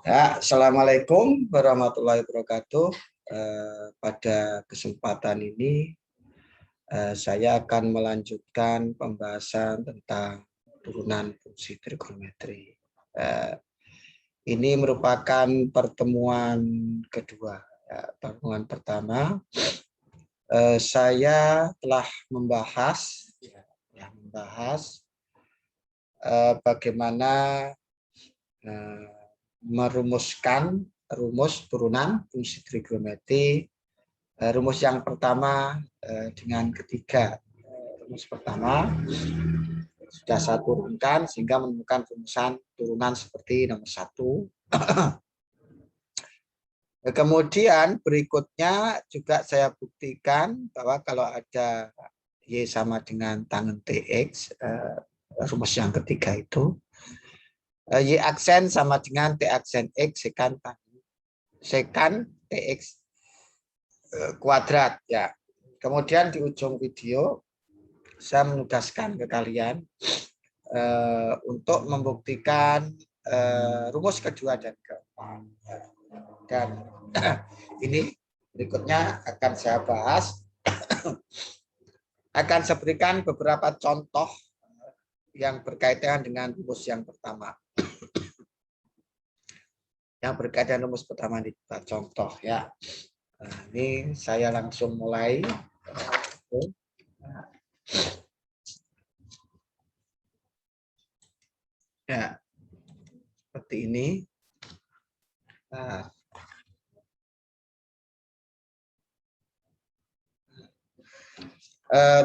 Ya, Assalamualaikum warahmatullahi wabarakatuh. Pada kesempatan ini saya akan melanjutkan pembahasan tentang turunan fungsi trigonometri. Ini merupakan pertemuan kedua. Ya, pertemuan pertama saya telah membahas, bagaimana merumuskan rumus turunan fungsi trigonometri. Rumus yang pertama dengan ketiga. Rumus pertama sudah saya turunkan sehingga menemukan rumusan turunan seperti nomor 1. Kemudian berikutnya juga saya buktikan bahwa kalau ada Y sama dengan tangen TX, rumus yang ketiga itu, Y aksen sama dengan T aksen X sekan TX kuadrat ya. Kemudian di ujung video saya menugaskan ke kalian untuk membuktikan rumus kedua dan keempat. Dan ini berikutnya akan saya bahas. Akan saya berikan beberapa contoh yang berkaitan dengan rumus yang pertama. Yang berkaitan rumus pertama di contoh ya. Nah, ini saya langsung mulai. Ya, seperti ini. Nah,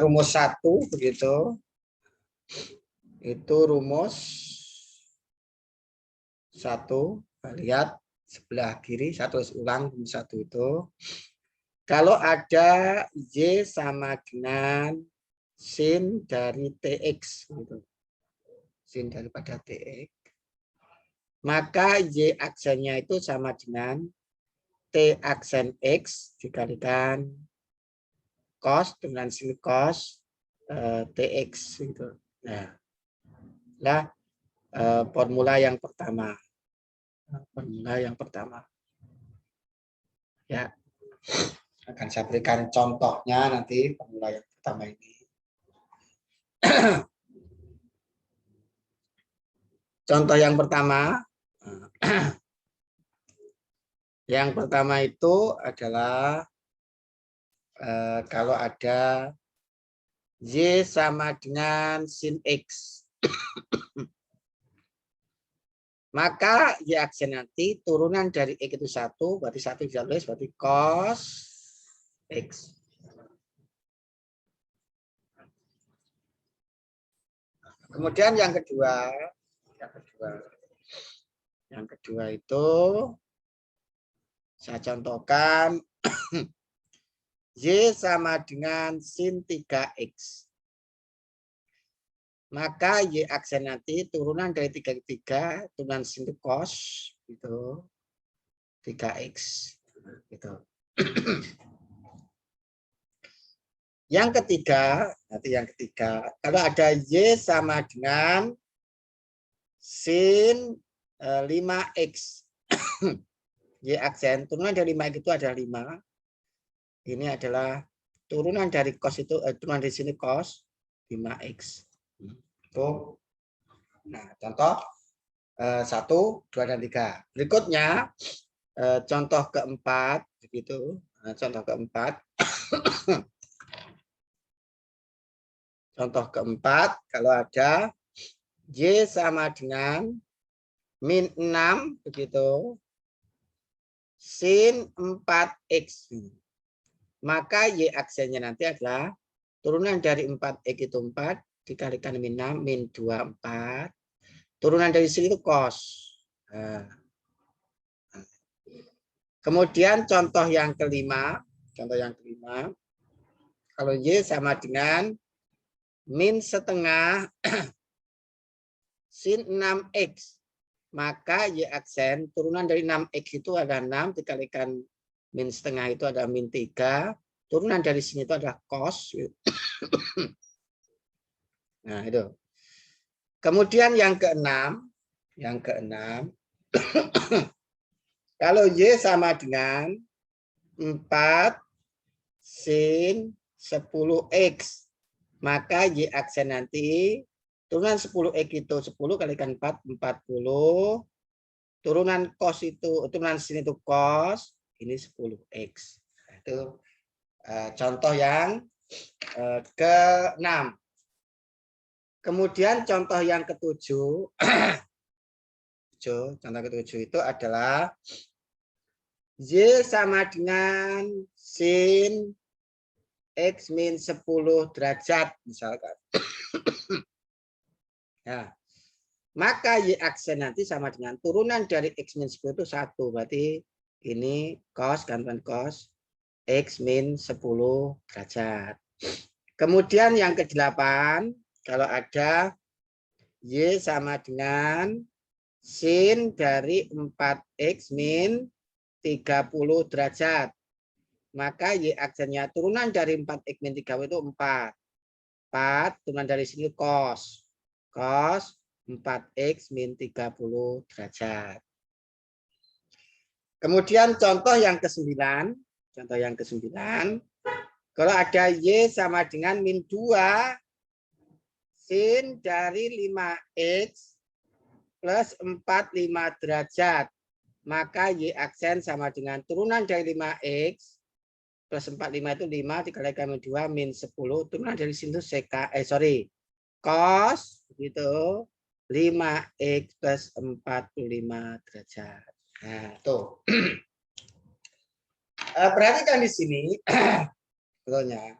rumus 1 begitu. Itu rumus 1. Lihat sebelah kiri, satu ulang rumus 1 itu. Kalau ada Y sama dengan sin dari TX gitu. Sin daripada TX. Maka Y aksennya itu sama dengan T aksen X dikalikan cos dengan sin cos TX gitu. Nah, formula yang pertama. Ya, akan saya berikan contohnya nanti formula yang pertama ini. Contoh yang pertama. Yang pertama itu adalah kalau ada Y sama dengan sin X. Maka Y aksen nanti turunan dari X itu 1, berarti 1 bisa tulis berarti cos X. Kemudian yang kedua itu saya contohkan Y sama dengan sin 3X. Maka Y aksen nanti turunan dari 3 turunan sin cos itu 3X gitu. Yang ketiga, kalau ada Y sama dengan sin 5X. Y aksen turunan dari 5X itu adalah 5. Ini adalah turunan dari cos itu, turunan dari sini cos 5X. Tuh. Nah, contoh 1, 2, dan 3. Berikutnya contoh keempat begitu. Contoh keempat. Contoh keempat, kalau ada Y sama dengan min 6 begitu. Sin 4X. Maka Y aksennya nanti adalah turunan dari 4X itu 4 dikalikan min 6 min 2 4. Turunan dari sini itu cos. Kemudian contoh yang kelima, kalau Y sama dengan min setengah sin 6X, maka Y aksen turunan dari 6X itu ada 6 dikalikan min setengah itu ada min 3, turunan dari sini itu adalah cos. Nah, itu. Kemudian yang keenam Kalau Y sama dengan 4 sin 10X, maka Y aksen nanti turunan 10X itu 10 kalikan 4, 40. Turunan cos itu, turunan sin itu cos, ini 10X. Itu contoh yang ke-6. Kemudian contoh yang ke-7, contoh ke-7 itu adalah Y sama dengan sin X min 10 derajat misalkan. Ya. Maka Y aksen nanti sama dengan turunan dari X min 10 itu 1. Berarti ini cos, gantuan cos X min 10 derajat. Kemudian yang ke-8, kalau ada Y sama dengan sin dari 4X min 30 derajat. Maka Y aksennya turunan dari 4X min 30 itu 4. 4 turunan dari sini cos. Cos 4X min 30 derajat. Kemudian contoh yang ke-9. Contoh yang ke-9. Kalau ada Y sama dengan min 2 sin dari 5X plus 45 derajat. Maka Y aksen sama dengan turunan dari 5X plus 45 itu 5 dikalikan min 2 min 10. Turunan dari sini CK, cos gitu 5X plus 45 derajat. Nah, tuh. Perhatikan di sini polanya.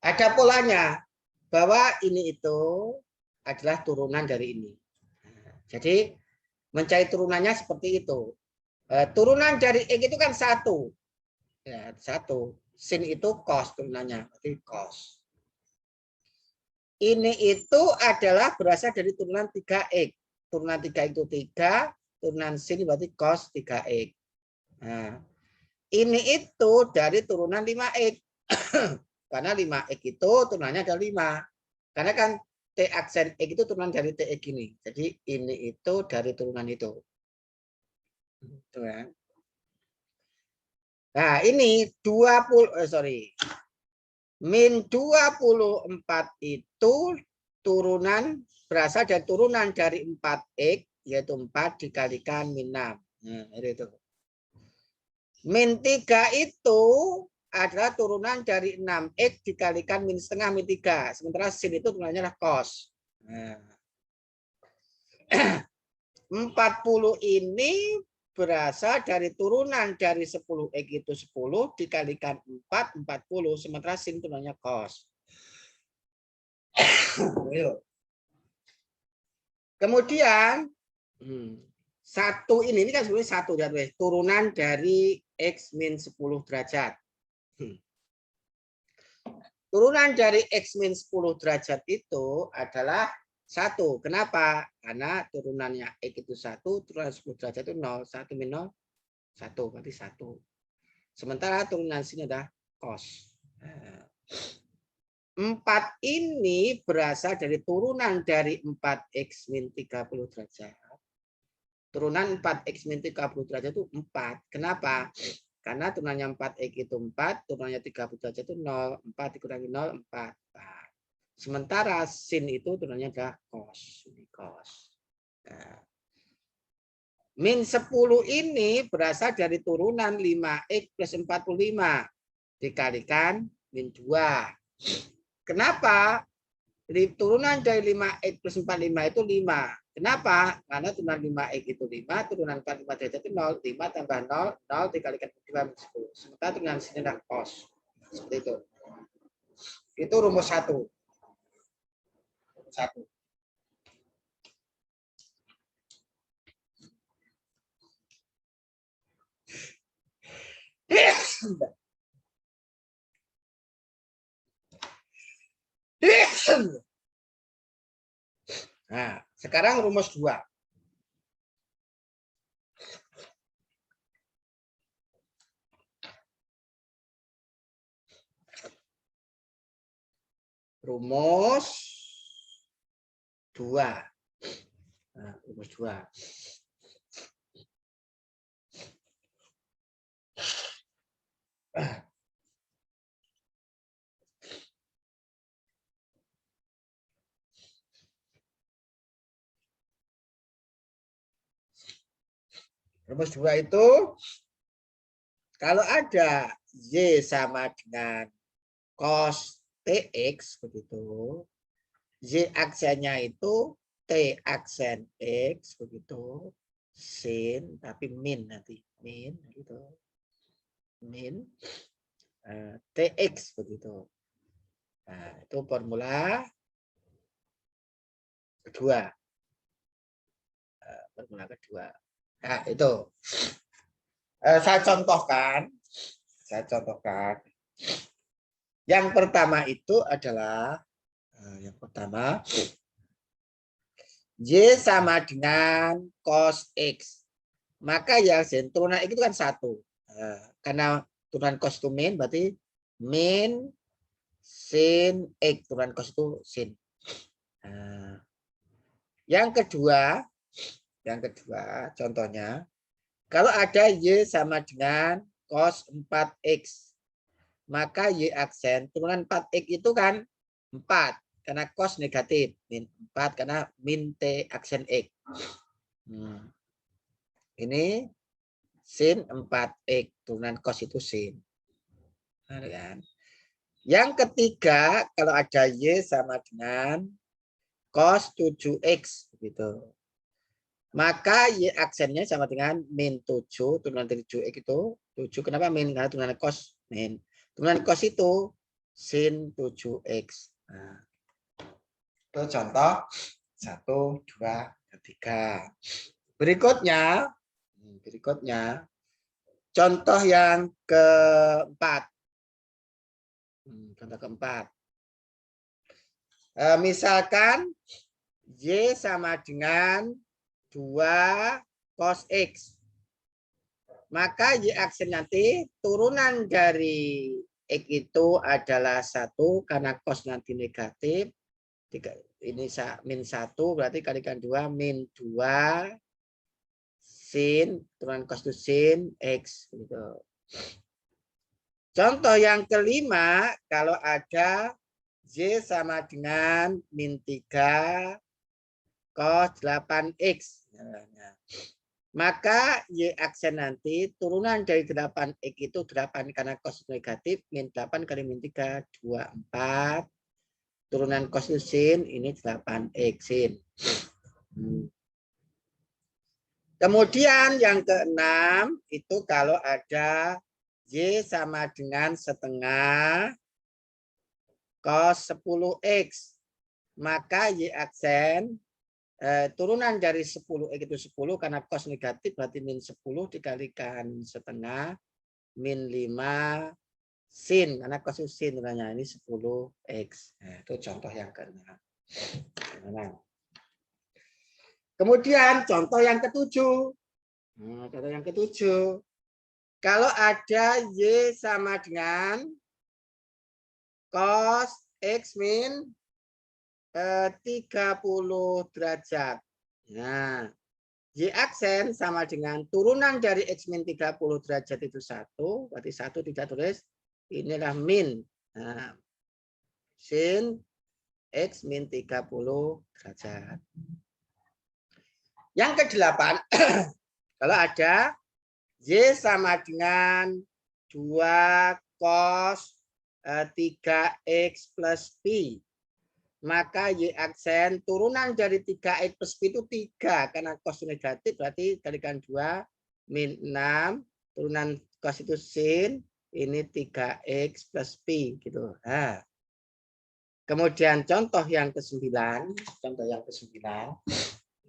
Ada polanya bahwa ini itu adalah turunan dari ini. Jadi mencari turunannya seperti itu. Turunan dari X itu kan 1. Ya, 1. Sin itu cos turunannya, berarti cos. Ini itu adalah berasal dari turunan 3X. Turunan 3 itu 3, turunan sin berarti cos 3X. Nah, ini itu dari turunan 5X. Karena 5X itu turunannya ada 5. Karena kan T aksen X itu turunan dari TX ini. Jadi ini itu dari turunan itu. Tuh ya. Nah, ini 20 min 24 itu turunan berasal dari turunan dari 4X yaitu 4 dikalikan min 6. Nah, itu. Min 3 itu adalah turunan dari 6X dikalikan min setengah min 3. Sementara sin itu turunannya adalah cos. Nah. 40 ini berasal dari turunan dari 10X itu 10 dikalikan 4, 40. Sementara sin turunannya cos. Kemudian, satu ini kan sebenarnya satu turunan dari X min 10 derajat. Turunan dari X min 10 derajat itu adalah 1. Kenapa? Karena turunannya X itu 1, turunan 10 derajat itu 0. 1 min 0, 1. Berarti 1. Sementara turunan sini adalah cos. 4 ini berasal dari turunan dari 4X min 30 derajat. Turunan 4X min 30 derajat itu 4. Kenapa? Karena turunannya 4X itu 4, turunannya 30 derajat itu 0. 4 dikurangi 0, 4. Sementara sin itu turunannya adalah cos. Ini cos. Nah. Min 10 ini berasal dari turunan 5X plus 45 dikalikan min 2. Kenapa? Turunan dari 5X plus 45 itu 5. Kenapa? Karena turunan 5X itu 5, turunan 45 derajat itu 0. 5 tambah 0, 0 dikalikan 2 min 10. Sementara turunan sini adalah cos. Seperti itu. Itu rumus 1. 1. Nah, sekarang rumus 2. Rumus 2. Nah, rumus 2. Rumus 2 itu kalau ada Y sama dengan cos TX begitu. Y aksennya itu T aksen X begitu. Sin tapi min nanti. Min gitu. Min TX begitu. Nah, itu formula kedua. Formula kedua. Nah, itu. Saya contohkan. Yang pertama itu adalah yang pertama Y sama dengan cos X. Maka ya turunan X itu kan 1. Karena turunan cos itu min, berarti min sin X. Turunan cos itu sin. Yang kedua contohnya, kalau ada Y sama dengan cos 4X, maka Y aksen turunan 4X itu kan 4. Karena cos negatif, min 4 karena min T aksen X. Ini sin 4X, turunan cos itu sin. Nah, kan? Yang ketiga, kalau ada Y sama dengan cos 7X gitu. Maka Y aksennya sama dengan min 7, turunan dari 7X itu 7. Kenapa min? Karena turunan cos min. Turunan cos itu sin 7X. Nah, itu contoh 1, 2, 3. Berikutnya contoh yang keempat. Contoh keempat. Misalkan Y sama dengan 2 cos X. Maka Y aksen nanti turunan dari X itu adalah 1 karena cos nanti negatif. Ini min 1 berarti kalikan 2 min 2 sin turunan cos itu sin X gitu. Contoh yang kelima, kalau ada Y sama dengan min 3 cos 8X. Maka Y aksen nanti turunan dari 8X itu 8 karena cos negatif, min 8 kali min 3, 24. Turunan cos itu sin, ini 8X sin. Kemudian yang keenam itu kalau ada Y sama dengan setengah cos 10X. Maka Y aksen turunan dari 10X itu 10 karena cos negatif berarti min 10 dikalikan setengah min 5 sin karena cos itu sin turunannya ini 10X. Nah, itu contoh yang keenam. Kemudian contoh yang ketujuh. Contoh yang ketujuh. Kalau ada Y sama dengan cos X min 30 derajat. Nah, Y aksen sama dengan turunan dari X min 30 derajat itu 1. Berarti 1 tidak tulis. Inilah min. Nah, sin X min 30 derajat. Yang ke-8, kalau ada Y sama dengan 2 cos 3X plus P. Maka Y aksen turunan dari 3X plus P itu 3. Karena cos negatif berarti kalikan 2 min 6. Turunan cos itu sin. Ini 3X plus P. Gitu. Nah. Kemudian contoh yang ke-9. Contoh yang ke-9.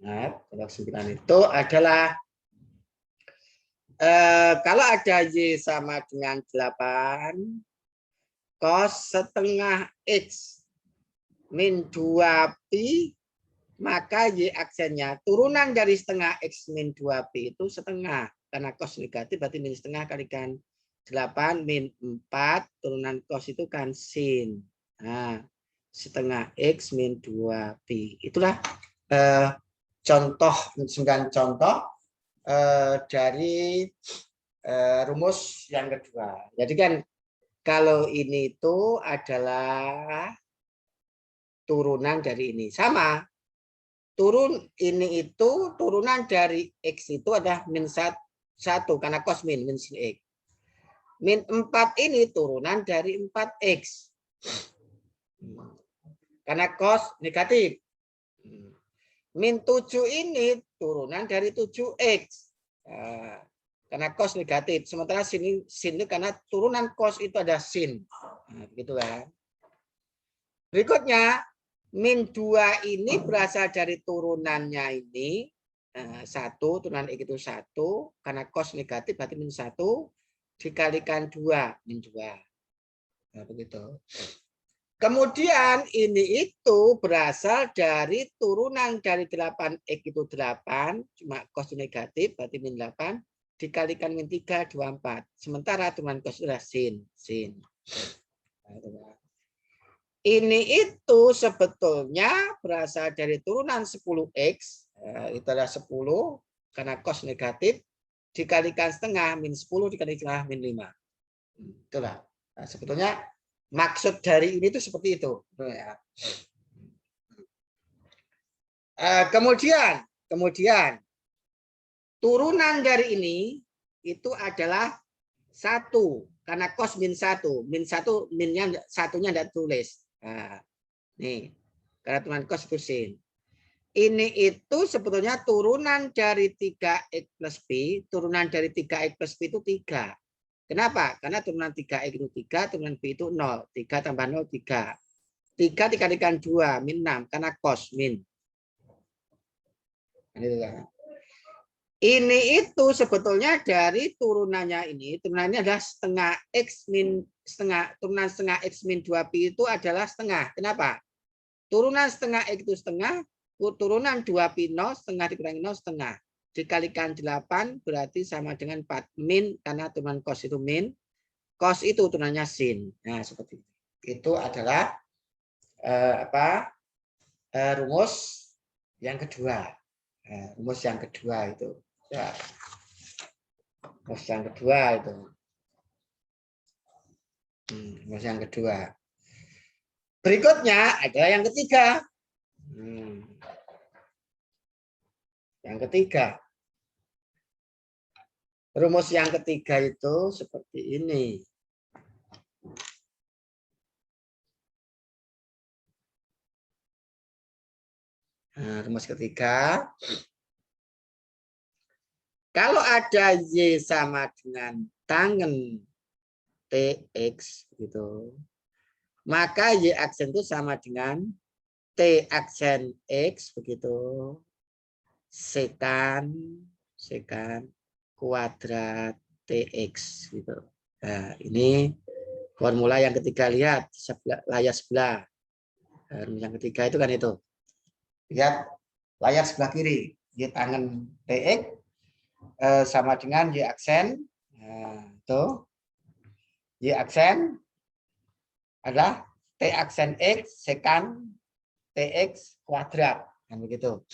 Nah, contoh 9 itu adalah kalau ada Y sama dengan 8 cos setengah X min 2P, maka Y aksennya turunan dari setengah X min 2P itu setengah. Karena cos negatif berarti min setengah kalikan 8 min 4, turunan cos itu kan sin. Nah, setengah X min 2P. Itulah contoh 9 contoh dari rumus yang kedua. Jadi kan kalau ini itu adalah turunan dari ini. Sama. Turun ini itu turunan dari X itu ada min 1. 1 karena cos min sin X. Min 4 ini turunan dari 4X. Karena cos negatif. Min 7 ini turunan dari 7X. Karena cos negatif. Sementara sin itu karena turunan cos itu ada sin. Begitu kan. Berikutnya, min 2 ini berasal dari turunannya ini. 1, turunan X itu 1. Karena cos negatif berarti min 1. Dikalikan 2, min 2. Nah, begitu. Kemudian ini itu berasal dari turunan dari 8X itu 8. Cuma cos negatif berarti min 8. Dikalikan min 3, 24. Sementara turunan cos itu adalah sin. Ini itu sebetulnya berasal dari turunan 10X. Itu adalah 10 karena cos negatif dikalikan setengah min 10 dikalikan min 5. Itulah. Nah, sebetulnya maksud dari ini itu seperti itu. Kemudian turunan dari ini itu adalah 1 karena cos min 1. Min 1 minnya satunya tidak tulis. Nah, nih, karena turunan cos itu sin. Ini itu sebetulnya turunan dari 3X plus B. Turunan dari 3X plus B itu 3. Kenapa? Karena turunan 3X itu 3, turunan B itu 0. 3 tambah 0, 3. 3 dikalikan 2, min 6. Karena cos min. Ini itu sebetulnya dari turunannya ini. Turunannya adalah setengah X min setengah. Turunan setengah X min 2P itu adalah setengah. Kenapa? Turunan setengah X itu setengah. Turunan 2Pi 0 setengah dikurangi 0 setengah. Dikalikan 8 berarti sama dengan 4. Min karena turunan cos itu min. Cos itu turunannya sin. Nah, seperti itu. Itu adalah rumus yang kedua. Rumus yang kedua itu. Ya. Rumus yang kedua itu. Rumus yang kedua. Berikutnya adalah yang ketiga. Yang ketiga, rumus yang ketiga itu seperti ini. Nah, rumus ketiga, kalau ada Y sama dengan tangen TX, gitu, maka Y aksen itu sama dengan T aksen X, begitu. Sekan kuadrat TX gitu. Nah, ini formula yang ketiga, lihat layar sebelah. Yang ketiga itu kan itu. Lihat layar sebelah kiri. Y tangen TX sama dengan Y aksen. Nah, itu. Y aksen adalah T aksen X sekan TX kuadrat. Kan begitu.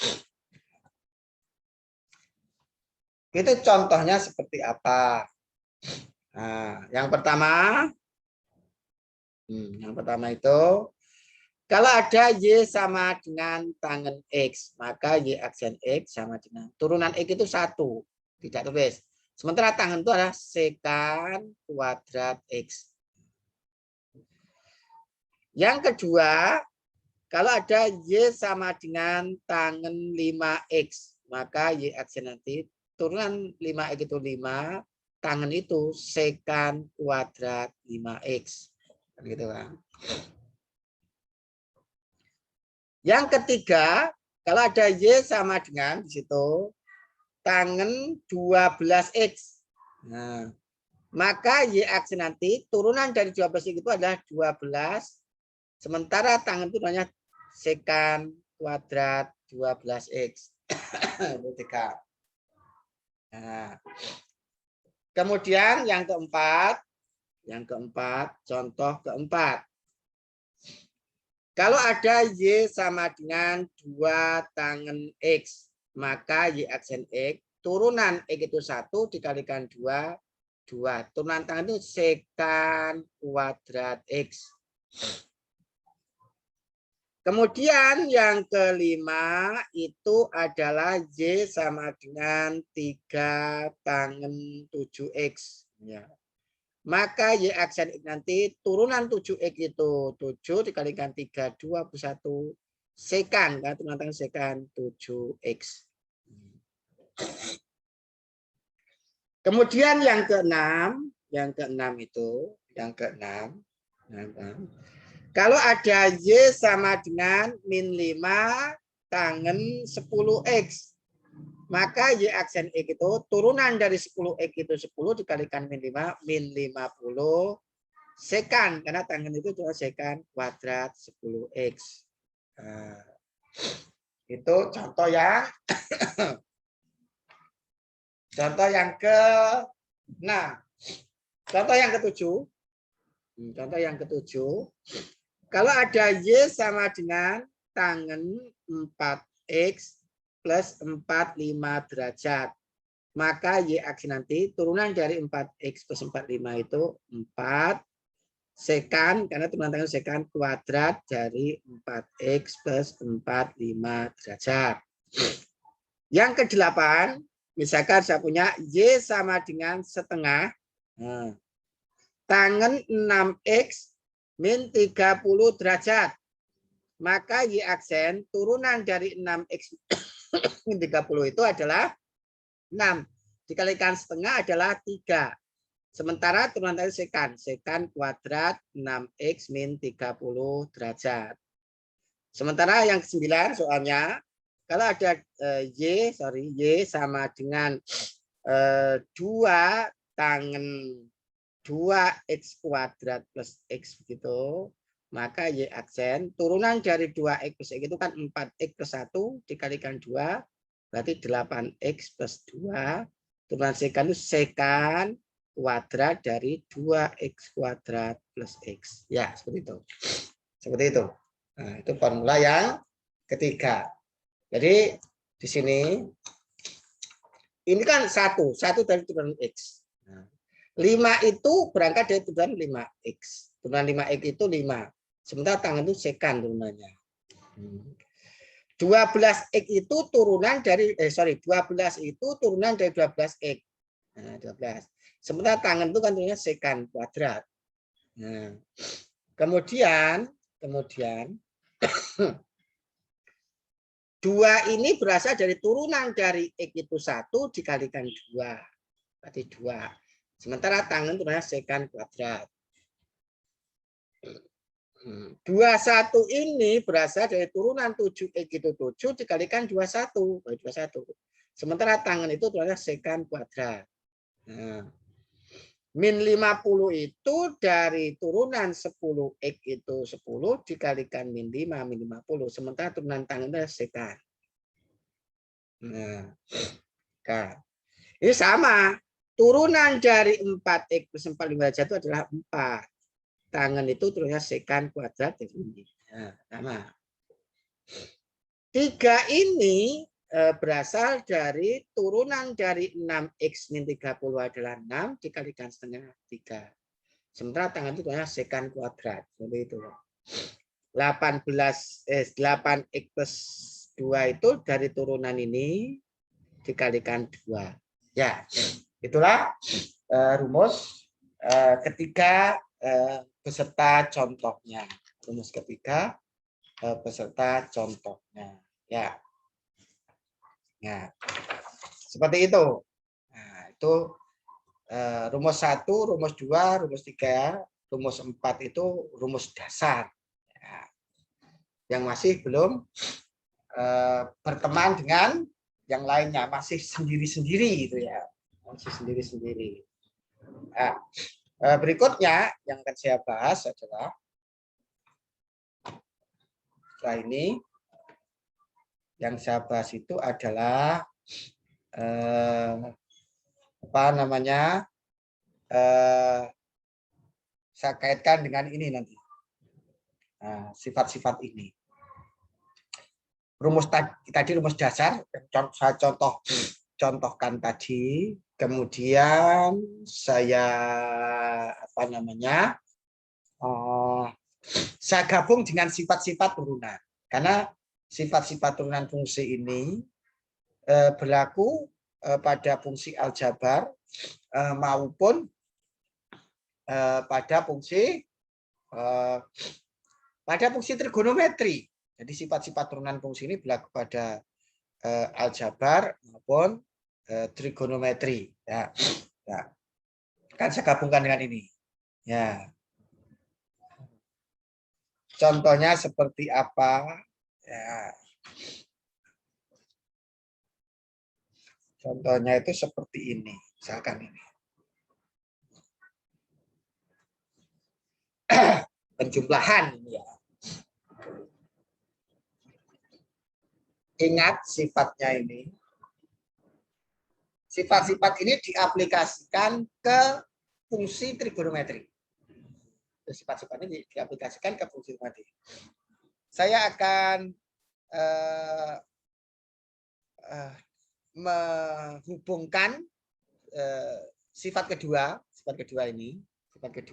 Itu contohnya seperti apa? Nah, yang pertama itu kalau ada Y sama dengan tangen X, maka Y aksen X sama dengan turunan X itu 1, tidak tulis. Sementara tangen itu adalah sekan kuadrat X. Yang kedua, kalau ada Y sama dengan tangen 5X, maka Y aksen nanti turunan 5X itu 5, tangen itu sekan kuadrat 5X. Gitu kan. Yang ketiga, kalau ada Y sama dengan di situ tangen 12X. Nah, maka Y aksen nanti turunan dari 12X itu adalah 12. Sementara tangen itu namanya sekan kuadrat 12X. Nah, kemudian yang keempat, contoh keempat. Kalau ada Y sama dengan 2 tangen X, maka Y aksen X, turunan X itu 1 dikalikan 2, 2. Turunan tangen itu sekan kuadrat X. Kemudian yang kelima itu adalah Y sama dengan 3 tangen 7X. Ya. Maka Y aksen X nanti turunan 7X itu 7 dikalikan 3, 21 sekan. Kan? Turunan tangen sekan 7X. Kemudian yang keenam itu, yang keenam. Kalau ada Y sama dengan min 5 tangen 10X. Maka Y aksen X itu turunan dari 10X itu 10 dikalikan min 5, min 50 sekan. Karena tangen itu cuma sekan kuadrat 10X. Nah, itu contoh yang contoh yang ke-6. Contoh yang ke-7. Contoh yang ke-7. Kalau ada Y sama dengan tangen 4X plus 45 derajat. Maka Y aksen nanti turunan dari 4X plus 45 itu 4 sekan. Karena turunan tangen sekan kuadrat dari 4X plus 45 derajat. Yang ke-8. Misalkan saya punya Y sama dengan setengah. Tangen 6X min 30 derajat. Maka Y aksen turunan dari 6X min 30 itu adalah 6. Dikalikan setengah adalah 3. Sementara turunan dari sekan. Sekan kuadrat 6X min 30 derajat. Sementara yang ke-9 soalnya. Kalau ada Y sama dengan 2 tangen 2X kuadrat plus X begitu. Maka Y aksen turunan dari 2X plus X itu kan 4X plus 1 dikalikan 2. Berarti 8X plus 2. Turunan sekan itu sekan kuadrat dari 2X kuadrat plus X. Ya, seperti itu. Seperti itu. Nah, itu formula yang ketiga. Jadi di sini ini kan satu dari turunan X. Nah, 5 itu berangkat dari turunan 5X. Turunan 5X itu 5. Sementara tangan itu sekan turunannya. 12X itu turunan dari 12 itu turunan dari 12X. Nah, 12. Sementara tangan itu kan turunannya sekan kuadrat. Nah, kemudian 2 ini berasal dari turunan dari X itu 1 dikalikan 2. Berarti 2. Sementara tangan turunannya sekan kuadrat. 21 ini berasal dari turunan 7X itu 7 dikalikan 21. Sementara tangan itu turunannya sekan kuadrat. Nah, min 50 itu dari turunan 10X itu 10 dikalikan min 5, min 50. Sementara turunan tangan itu sekan. Nah, ini sama. Turunan dari 4X plus 45 derajat itu adalah 4. Tangan itu turunnya sekan kuadrat. Nah, sama. 3 ini berasal dari turunan dari 6X min 30 adalah 6 dikalikan setengah 3. Sementara tangan itu turunnya sekan kuadrat. Seperti itu. 8X plus 2 itu dari turunan ini dikalikan 2. Ya, itulah rumus ketiga beserta contohnya. Rumus ketiga beserta contohnya. Ya. Ya. Seperti itu. Nah, itu rumus 1, rumus 2, rumus 3, rumus 4 itu rumus dasar. Ya. Yang masih belum berteman dengan yang lainnya, masih sendiri-sendiri gitu ya. Masih sendiri-sendiri. Nah, berikutnya yang akan saya bahas adalah setelah ini yang saya bahas itu adalah apa namanya? Saya kaitkan dengan ini nanti. Sifat-sifat ini. Rumus tadi rumus dasar saya contohkan tadi, kemudian saya saya gabung dengan sifat-sifat turunan. Karena sifat-sifat turunan fungsi ini berlaku pada fungsi aljabar maupun pada fungsi trigonometri. Jadi sifat-sifat turunan fungsi ini berlaku pada aljabar maupun trigonometri. Ya. Ya. Kan saya gabungkan dengan ini. Ya. Contohnya seperti apa? Ya. Contohnya itu seperti ini. Misalkan ini. Penjumlahan ini ya. Ingat sifatnya ini. Sifat-sifat ini diaplikasikan ke fungsi trigonometri. Sifat-sifat ini diaplikasikan ke fungsi trigonometri. Saya akan menghubungkan sifat kedua dengan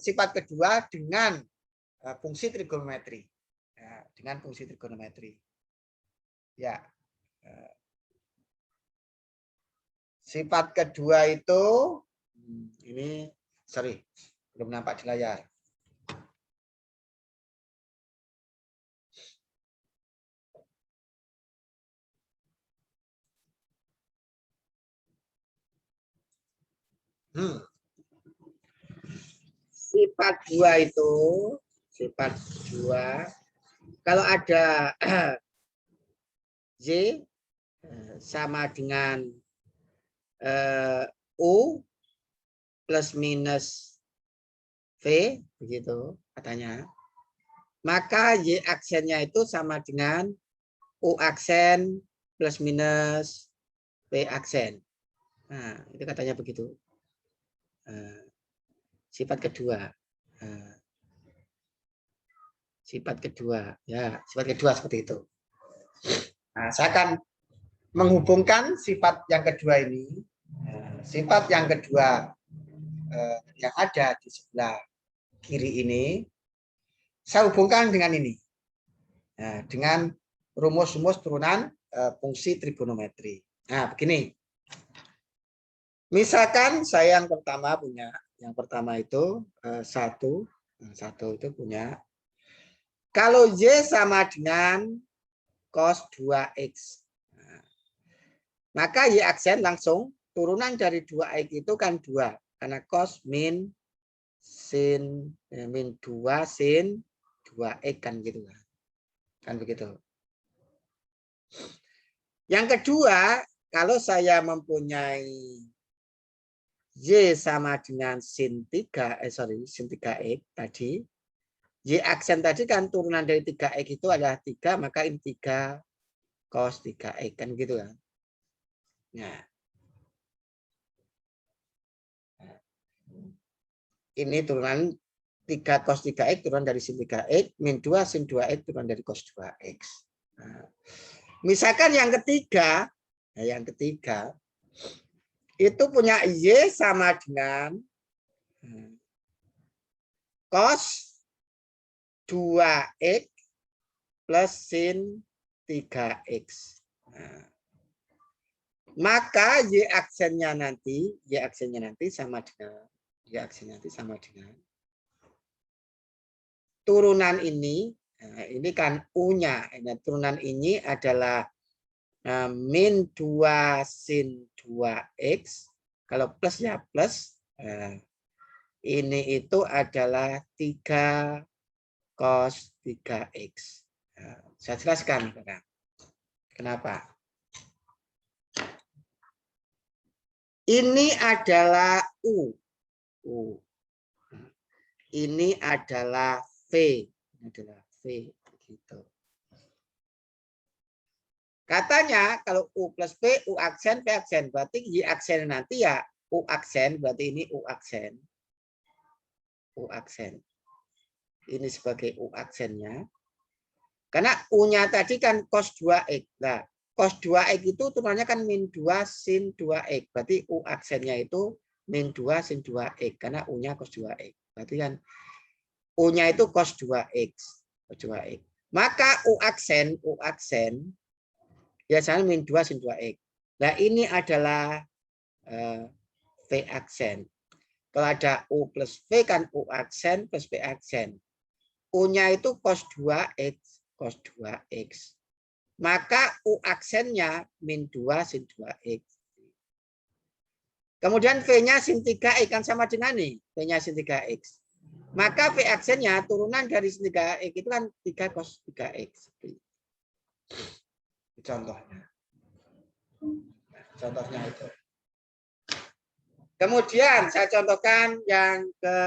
sifat kedua dengan fungsi trigonometri. Ya, dengan fungsi trigonometri. Ya. Sifat kedua itu ini sorry, belum nampak di layar. Sifat dua kalau ada Y sama dengan U plus minus V, begitu katanya. Maka Y aksennya itu sama dengan U aksen plus minus V aksen. Nah, itu katanya begitu. Sifat kedua. Sifat kedua. Ya, sifat kedua seperti itu. Nah, saya akan menghubungkan sifat yang kedua ini. Sifat yang kedua yang ada di sebelah kiri ini, saya hubungkan dengan ini. Dengan rumus-rumus turunan fungsi trigonometri. Nah, begini. Misalkan saya yang pertama punya, yang pertama itu 1 itu punya. Kalau Y sama dengan cos 2X. Maka Y aksen langsung turunan dari 2X itu kan 2. Karena cos min sin min 2 sin 2X kan gitu kan. Kan begitu. Yang kedua, kalau saya mempunyai Y sama dengan sin 3X tadi. Y aksen tadi kan turunan dari 3X itu adalah 3, maka ini 3 cos 3X kan gitu kan. Nah. Ini turunan 3 cos 3X turunan dari sin 3X, min 2 sin 2X turunan dari cos 2X. Nah. Misalkan yang ketiga itu punya Y sama dengan cos 2X plus sin 3X. Nah. Maka Y aksennya nanti sama dengan turunan ini. Nah, ini kan U-nya. Turunan ini adalah min 2 sin 2X. Kalau plus ya plus. Ini itu adalah 3 cos 3X. Saya jelaskan. Kenapa? Ini adalah U. Ini adalah V. Gitu. Katanya kalau U plus P, U aksen, P aksen. Berarti Y aksen nanti ya U aksen. Berarti ini U aksen. Ini sebagai U aksennya. Karena U-nya tadi kan cos 2X. Nah, cos 2X itu turunannya kan min 2 sin 2X. Berarti U aksennya itu min 2 sin 2X. Karena U-nya cos 2X. Berarti kan U-nya itu cos 2X. Maka U aksen biasanya min 2 sin 2X. Nah, ini adalah V aksen. Kalau ada U plus V kan U aksen plus V aksen. U-nya itu cos 2X. Maka U aksennya min 2 sin 2X. Kemudian V-nya sin 3X kan sama dengan ini. V-nya sin 3X. Maka V aksennya turunan dari sin 3X itu kan 3 cos 3X. Contohnya. Contohnya itu. Kemudian saya contohkan yang ke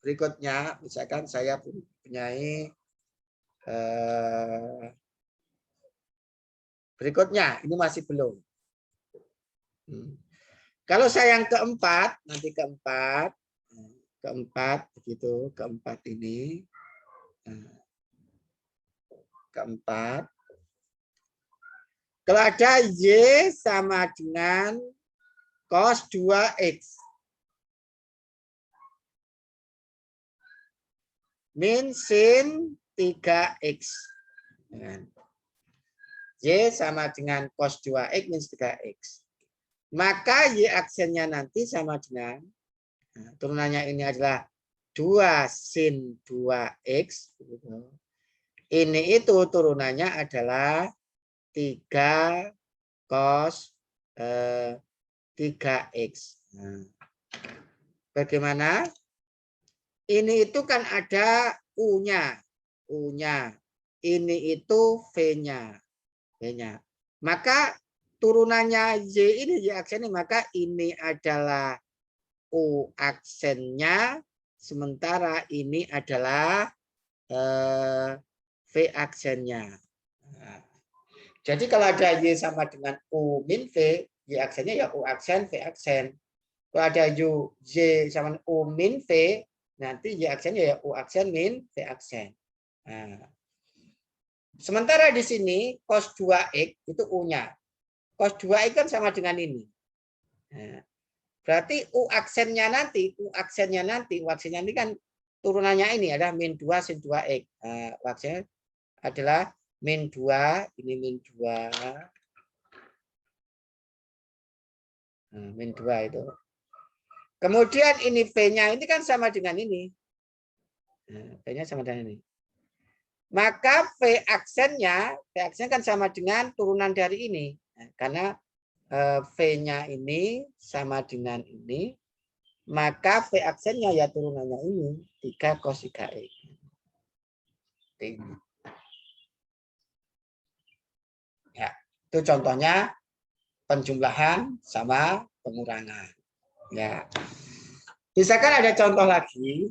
berikutnya. Misalkan saya punyai berikutnya. Ini masih belum. Kalau saya yang keempat, nanti keempat begitu, keempat ini, keempat. Kalau ada Y sama dengan cos 2X min sin 3X. Y sama dengan cos 2X min 3X. Maka Y aksennya nanti sama dengan, turunannya ini adalah 2 sin 2X. Ini itu turunannya adalah 3 cos 3X. Bagaimana? Ini itu kan ada U-nya. Ini itu V-nya. Maka turunannya Y ini Y aksennya, maka ini adalah U aksennya, sementara ini adalah V aksennya. Jadi kalau ada Y sama dengan U min V, Y aksennya ya U aksen, V aksen. Kalau ada Y sama U min V, nanti Y aksennya ya U aksen min V aksen. Nah. Sementara di sini cos 2X itu U-nya. Cos 2X kan sama dengan ini. Nah, berarti U aksennya nanti ini kan turunannya ini adalah min 2 sin 2X. Nah, U aksennya adalah min 2, ini min 2. Nah, min 2 itu. Kemudian ini V-nya ini kan sama dengan ini. Nah, V-nya sama dengan ini. Maka V aksennya kan sama dengan turunan dari ini. Nah, karena V-nya ini sama dengan ini, maka V aksennya ya turunannya ini 3 cos 3X. Ya, itu contohnya penjumlahan sama pengurangan. Ya. Misalkan ada contoh lagi.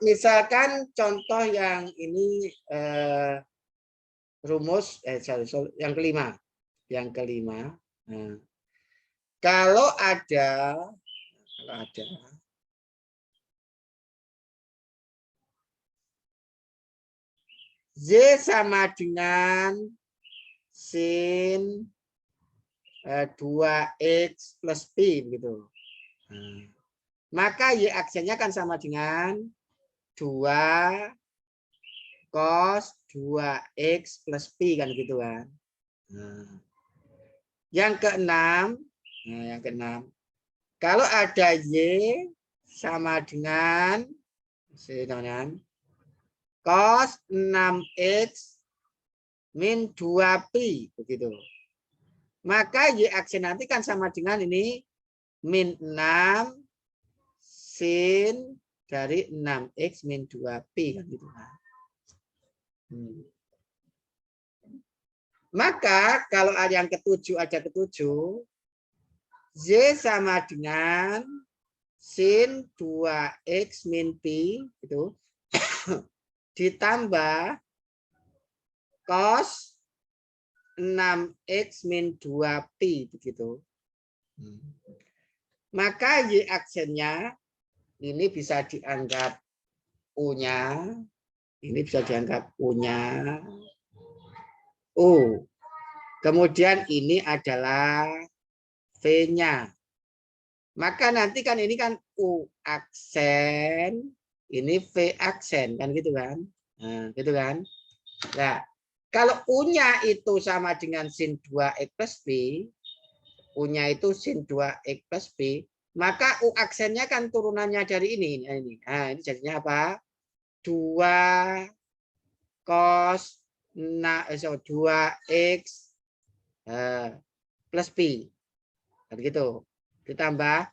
Misalkan contoh yang ini rumus yang kelima. Nah, kalau ada Y sama dengan sin 2X plus P gitu. Nah, maka Y aksennya kan sama dengan 2 cos 2X plus P kan gitu kan. Nah, yang keenam, kalau ada Y sama dengan cos 6X min 2Pi begitu. Maka Y aksen nanti kan sama dengan ini min 6 sin dari 6X min 2Pi kan gitu kan. Maka kalau ada yang ketujuh, Y sama dengan sin 2X min Pi itu ditambah cos 6X min 2Pi begitu. Maka Y aksennya ini bisa dianggap U-nya. Ini bisa dianggap U-nya. U. Kemudian ini adalah V-nya. Maka nanti kan ini kan U aksen, ini V aksen, kan gitu kan. Nah, gitu kan. Nah, kalau U-nya itu sama dengan sin 2X plus B, U-nya itu sin 2X plus B, maka U aksennya kan turunannya dari ini. Nah, ini jadinya apa? 2 cos 2X plus B. Begitu. Ditambah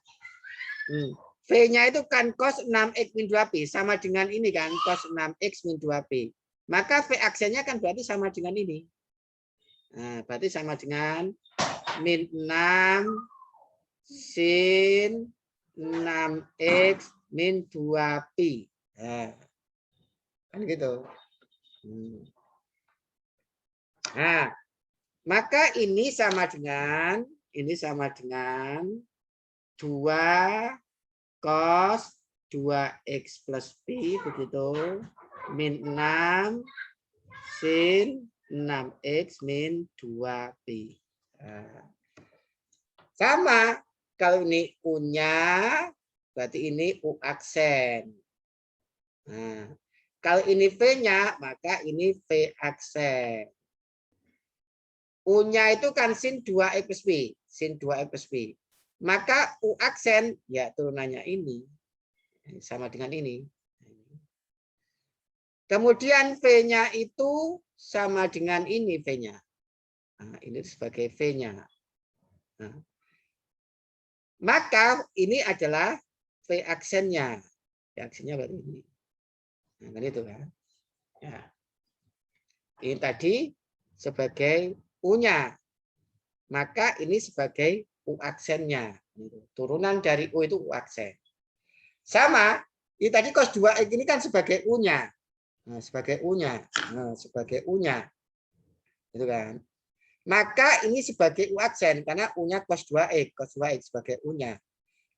V-nya itu kan cos 6X min 2B. Sama dengan ini kan, cos 6X min 2B. Maka V aksennya kan berarti sama dengan ini. Nah, berarti sama dengan min 6 sin 6X min 2Pi. Nah, kan gitu. Nah, maka ini sama dengan 2 cos 2X plus Pi begitu min 6 sin 6X min 2Pi. Nah, sama kalau ini U-nya berarti ini U aksen. Nah, kalau ini V-nya maka ini V aksen. U-nya itu kan sin 2X plus B, sin 2X plus B. Maka U aksen ya turunannya ini sama dengan ini. Kemudian V-nya itu sama dengan ini V-nya. Nah, ini sebagai V-nya. Nah, maka ini adalah V aksennya. V aksennya baru ini. Nah, kan itu kan. Ya. Ini tadi sebagai U-nya. Maka ini sebagai U aksennya. Turunan dari U itu U aksen. Sama, ini tadi cos 2X ini kan sebagai U-nya. Nah, sebagai U-nya. Nah, sebagai U-nya. Gitu kan. Maka ini sebagai U aksen karena U-nya cos 2X sebagai U-nya.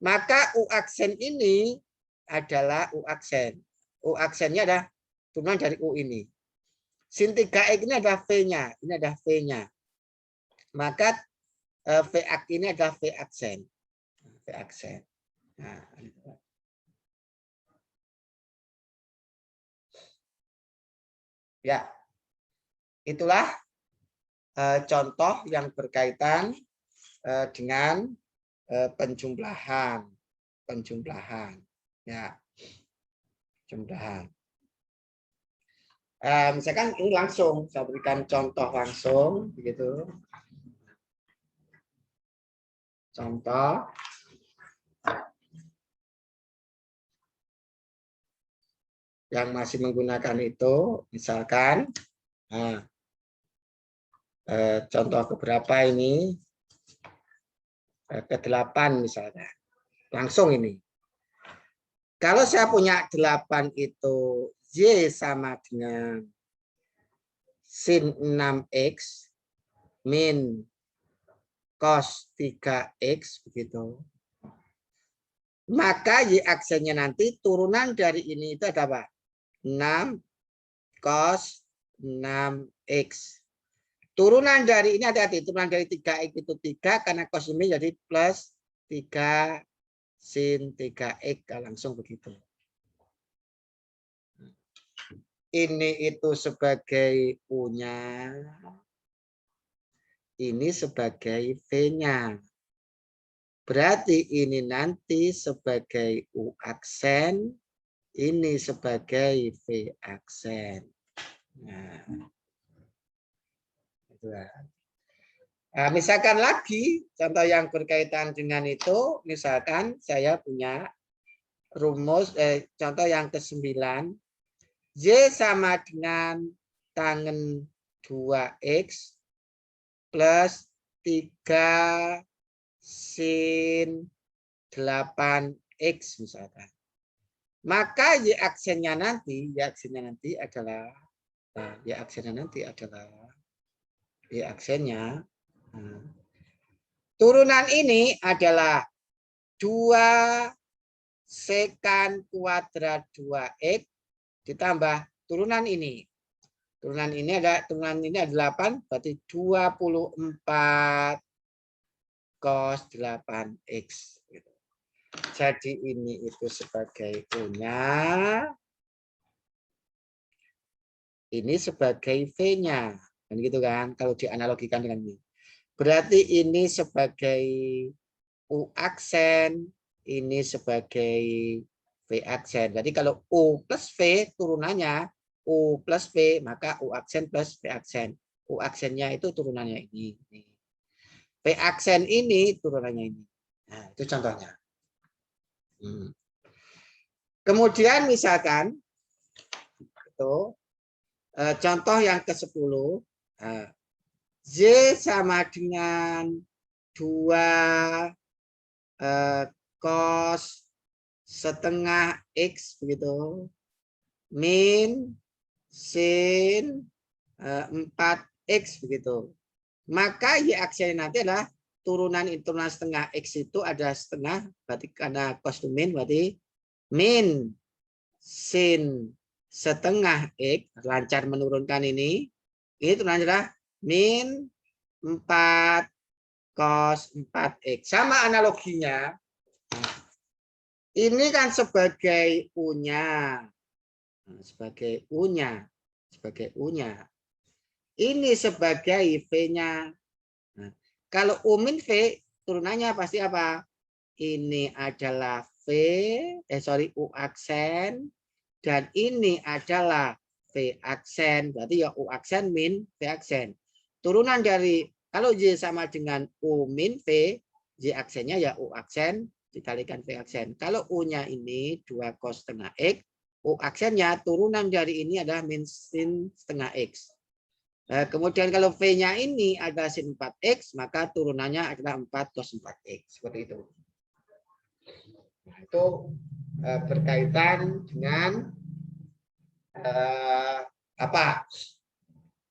Maka U aksen ini adalah U aksen. U aksennya adalah turunan dari U ini. Sin 3X ini adalah V-nya. Ini adalah V-nya. Maka V ini adalah V aksen. V aksen. Nah, ya, itulah contoh yang berkaitan dengan penjumlahan, ya, penjumlahan. Misalkan ini langsung saya berikan contoh langsung, begitu. Contoh. Yang masih menggunakan itu, misalkan, contoh keberapa ini? Ke-8 misalnya. Langsung ini. Kalau saya punya 8 itu Y sama dengan sin 6X min cos 3X begitu. Maka Y aksennya nanti turunan dari ini itu ada apa? 6 cos 6X. Turunan dari ini hati-hati, turunan dari 3X itu 3 karena cos ini jadi plus 3 sin 3X langsung begitu. Ini itu sebagai U-nya. Ini sebagai V-nya. Berarti ini nanti sebagai U aksen, ini sebagai V aksen. Nah, nah, misalkan lagi contoh yang berkaitan dengan itu, misalkan saya punya rumus contoh yang ke-9, Y sama dengan tangen 2X plus 3 sin 8X misalkan. Maka Y aksennya nanti adalah Y aksennya turunan ini adalah 2 sekan kuadrat 2X ditambah turunan ini Turunan ini ada 8, berarti 24 cos 8x. Jadi ini itu sebagai U-nya, ini sebagai V-nya. Dan gitu kan, kalau dianalogikan dengan ini. Berarti ini sebagai U aksen, ini sebagai V aksen. Jadi kalau U plus V turunannya U plus V, maka U aksen plus V aksen. U aksennya itu turunannya ini. V aksen ini turunannya ini. Nah, itu contohnya. Kemudian misalkan itu contoh yang ke-10, Z sama dengan 2 cos setengah X begitu, min sin 4X begitu. Maka Y aksennya nanti adalah turunan setengah X itu ada setengah, berarti karena cos to min berarti min sin setengah X, lancar menurunkan ini turunan adalah min 4 cos 4X. Sama analoginya, ini kan sebagai U-nya. Sebagai U-nya. Ini sebagai V-nya. Nah, kalau U min V, turunannya pasti apa? Ini adalah U aksen. Dan ini adalah V aksen. Berarti ya U aksen min V aksen. Turunan dari, kalau Y sama dengan U min V, Y aksennya ya U aksen dikalikan V aksen. Kalau U-nya ini 2 cos setengah X, U aksennya turunan dari ini adalah min sin setengah X. Nah, kemudian kalau V-nya ini ada sin 4X, maka turunannya adalah 4 cos 4X. Seperti itu. Nah, itu berkaitan dengan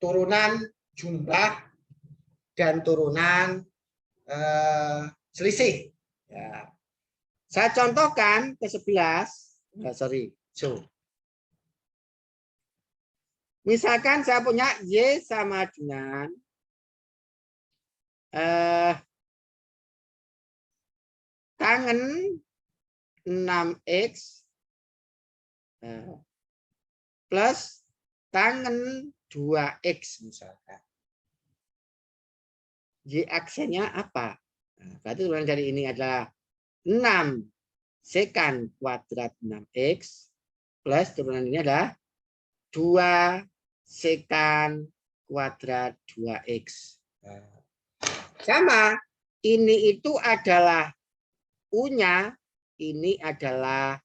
turunan jumlah dan turunan selisih. Ya. Saya contohkan ke-11. Misalkan saya punya Y sama dengan tangen 6X plus tangen 2X misalkan. Y aksennya apa? Berarti turunan dari ini adalah 6 sekan kuadrat 6X plus turunan ini adalah 2 sekan kuadrat 2X. Sama, ini itu adalah U-nya, ini adalah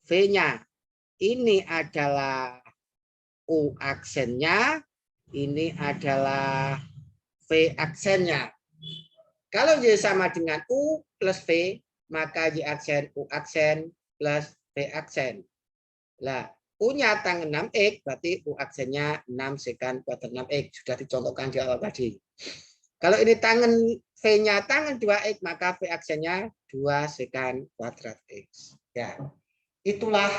V-nya. Ini adalah U aksennya, ini adalah V aksennya. Kalau Y sama dengan U plus V, maka Y aksen U aksen plus V aksen. Nah, U-nya tangen 6X, berarti U aksennya 6 sekan kuadrat 6X. Sudah dicontohkan di awal tadi. Kalau ini tangen V-nya tangen 2X, maka V aksennya 2 sekan kuadrat X. Ya, itulah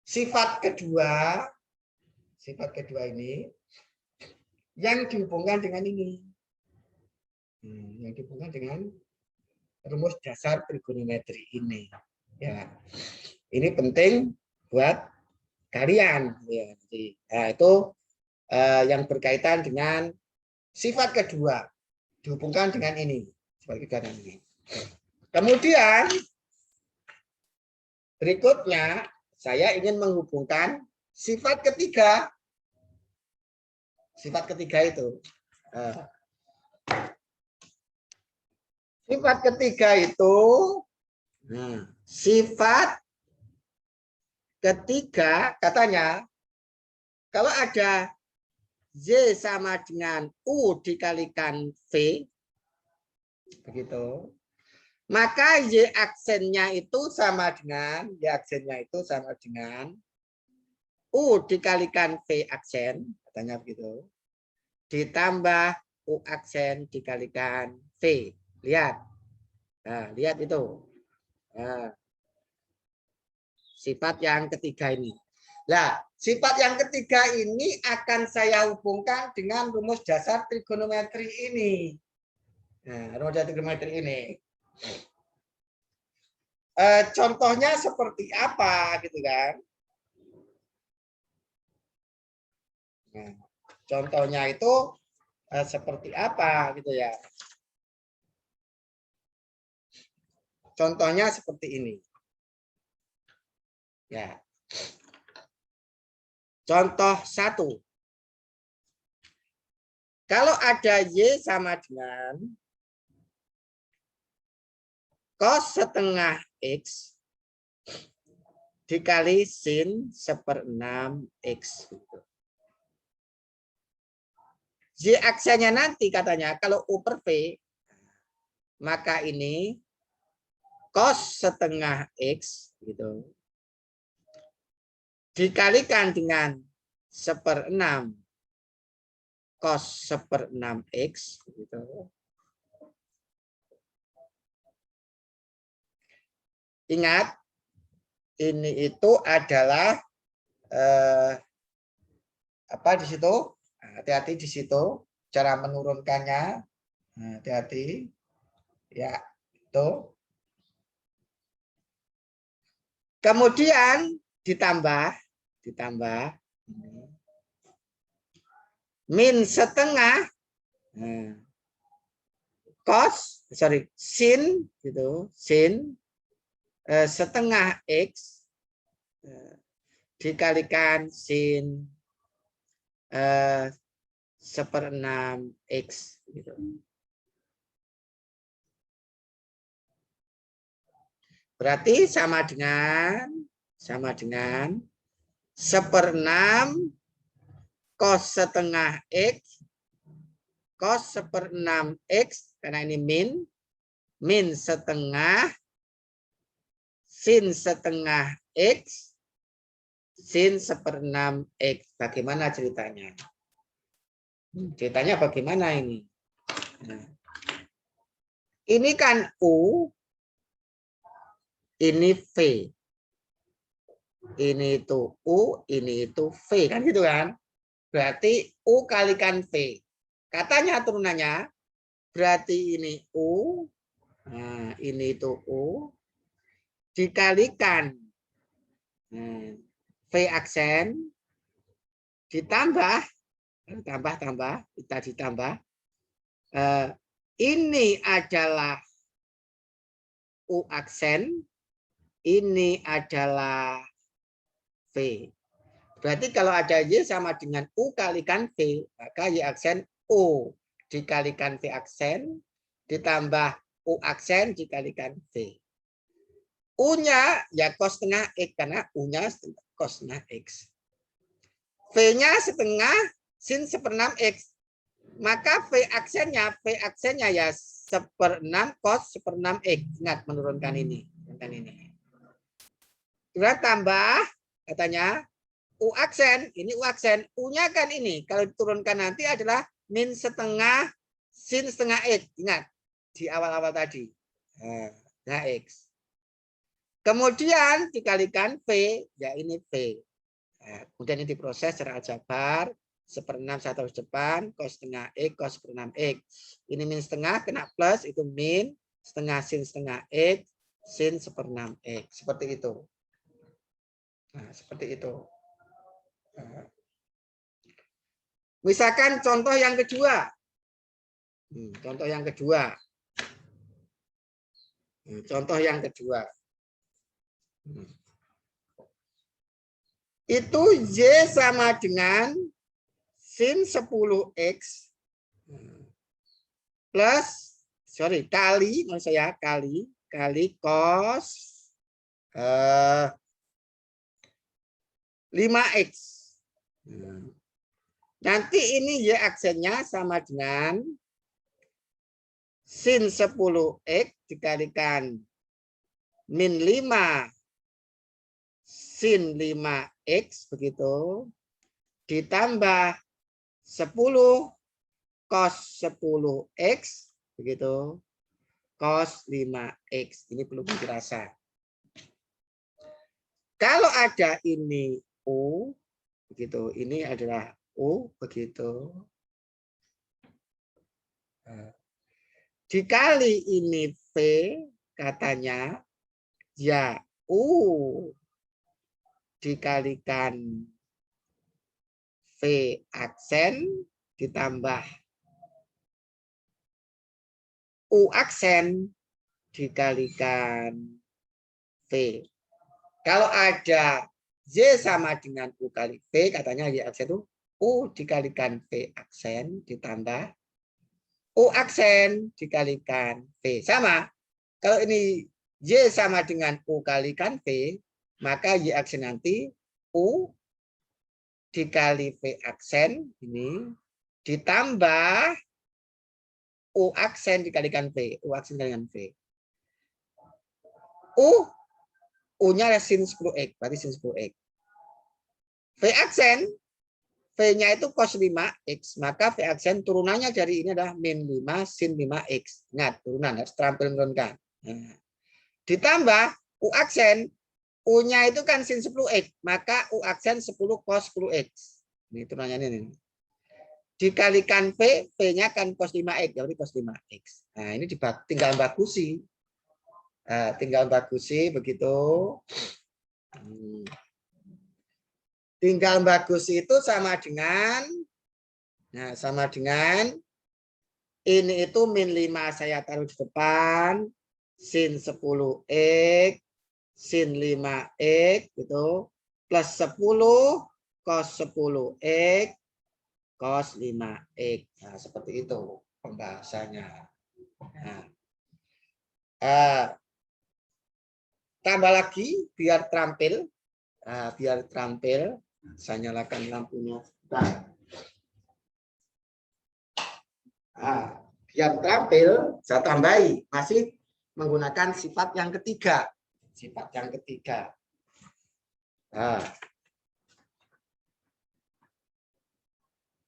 sifat kedua ini yang dihubungkan dengan ini. Yang dihubungkan dengan rumus dasar trigonometri ini. Ya, ini penting buat kalian. Ya, nah, itu yang berkaitan dengan sifat kedua dihubungkan dengan ini. Kemudian berikutnya saya ingin menghubungkan sifat ketiga. Sifat ketiga itu. Sifat ketiga itu. Sifat ketiga katanya kalau ada Y sama dengan U dikalikan V, begitu, maka Y aksennya itu sama dengan U dikalikan V aksen, katanya begitu, ditambah U aksen dikalikan V. Lihat. Nah, lihat itu. Nah, sifat yang ketiga ini. Nah, sifat yang ketiga ini akan saya hubungkan dengan rumus dasar trigonometri ini. Nah, rumus dasar trigonometri ini. Contohnya seperti apa gitu kan? Nah, contohnya itu seperti apa gitu ya? Contohnya seperti ini. Ya. Contoh 1. Kalau ada Y sama dengan cos setengah X dikali sin 1/6 X. Y aksennya nanti katanya kalau U per V, maka ini cos setengah X gitu dikalikan dengan 1/6 cos 1/6 X gitu. Ingat, ini itu adalah apa di situ? Hati-hati di situ cara menurunkannya. Hati-hati ya, itu. Kemudian ditambah min setengah cos sin gitu, sin setengah X dikalikan sin 1/6 X gitu. Berarti sama dengan 1/6 cos setengah X cos 1/6 X karena ini min setengah sin setengah X sin 1/6 X. Bagaimana ceritanya? Ceritanya bagaimana ini? Nah, ini kan U, ini V. Ini itu U, ini itu V. Kan gitu kan? Berarti U kalikan V. Katanya turunannya, berarti ini U, nah, ini itu U, dikalikan V aksen, ditambah, kita ditambah, ini adalah U aksen, ini adalah V. Berarti kalau ada Y sama dengan U kalikan V, maka Y aksen U dikalikan V aksen, ditambah U aksen dikalikan V. U-nya ya cos setengah X, karena U-nya cos setengah X. V-nya setengah sin 1/6 X. Maka V aksennya ya 1/6 cos 1/6 X. Ingat menurunkan ini. Kemudian tambah katanya U aksen, ini U aksen, U-nya kan ini, kalau diturunkan nanti adalah min setengah sin setengah X, ingat, di awal-awal tadi, nah X. Kemudian dikalikan V, ya ini V. Nah, kemudian ini diproses secara aljabar, 1/6 satu depan, cos setengah X, cos 1/6 X. Ini min setengah, kena plus, itu min, setengah sin setengah X, sin 1/6 X. Seperti itu. Nah, seperti itu. Misalkan contoh yang kedua. Contoh yang kedua. Contoh yang kedua. Itu Y sama dengan sin 10X plus, kali, maksud saya kali cos 5X. Nanti ini Y aksennya sama dengan sin 10X dikalikan min 5 sin 5X begitu ditambah 10 cos 10X begitu cos 5X. Ini perlu dirasa. Kalau ada ini U, begitu. Ini adalah U, begitu. Dikali ini V, katanya, ya U dikalikan V aksen ditambah U aksen dikalikan V. Kalau ada Y sama dengan U kali V, katanya Y aksen itu U dikalikan V aksen ditambah U aksen dikalikan V. Sama. Kalau ini Y sama dengan U kalikan V, maka Y aksen nanti U dikali V aksen ini ditambah U aksen dikalikan V. U aksen dikalikan V. U-nya sin 10X, berarti sin 10X. V aksen, V-nya itu cos 5X, maka V aksen turunannya dari ini adalah min 5 sin 5X. Ingat, turunan harus terampil menurunkan. Nah, ditambah U aksen, U-nya itu kan sin 10X, maka U aksen 10 cos 10X. Ini turunannya ini. Dikalikan V, V-nya kan cos 5X, jadi cos 5X. Nah, ini tinggal bagusi. Tinggal bagusi begitu. Tinggal bagusi itu sama dengan, nah sama dengan ini itu min 5 saya taruh di depan, sin 10X, sin 5X gitu, plus 10 cos 10X, cos 5X. Nah, seperti itu pembahasannya. Nah, tambah lagi biar terampil. Biar terampil, saya nyalakan lampunya. Biar terampil, saya tambahi. Masih menggunakan sifat yang ketiga. Sifat yang ketiga.